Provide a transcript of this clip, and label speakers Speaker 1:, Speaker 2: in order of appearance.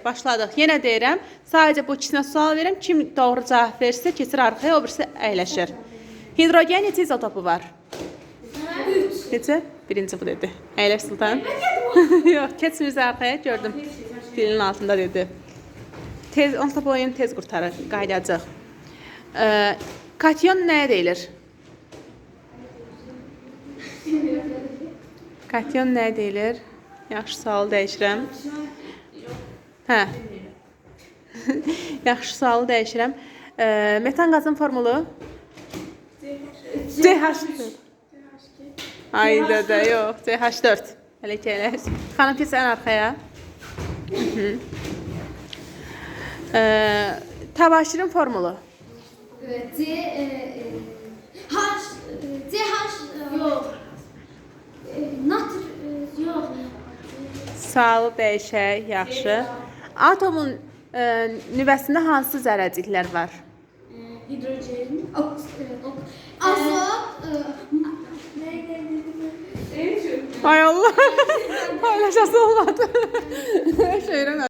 Speaker 1: başladıq. Yenə deyirəm, sadəcə bu ikisinə sual verirəm. Kim doğru cavab versə, keçir arxaya, o birisi əyləşir. Hidrogen neçə izotopu var?
Speaker 2: 3.
Speaker 1: Neçə? Birinci bu dedi. Əyləş Sultan. Yox, keçmiz arxaya, gördüm. Dilinin altında dedi. Tez, onsuz da bu oyun tez qurtarır, qaydacaq. Katyon nəyə deyilir? Katyon nəyə deyilir? Yaxşı, sualı dəyişirəm. Hə. Yaxşı, sualı dəyişirəm. Metan qazın formulu? CH4. Ayda da yox, CH4. Hələ ki, elə. Xanım, keç ən arxaya. Təbaşirin formulu?
Speaker 2: Yox. Natr yox.
Speaker 1: Sualı dəyişək, yaxşı. Atomun nüvəsində hansı zərrəciklər var?
Speaker 2: Hidrojen, azot,
Speaker 1: Ay Allah, paylaşası olmadı. Şöyrəm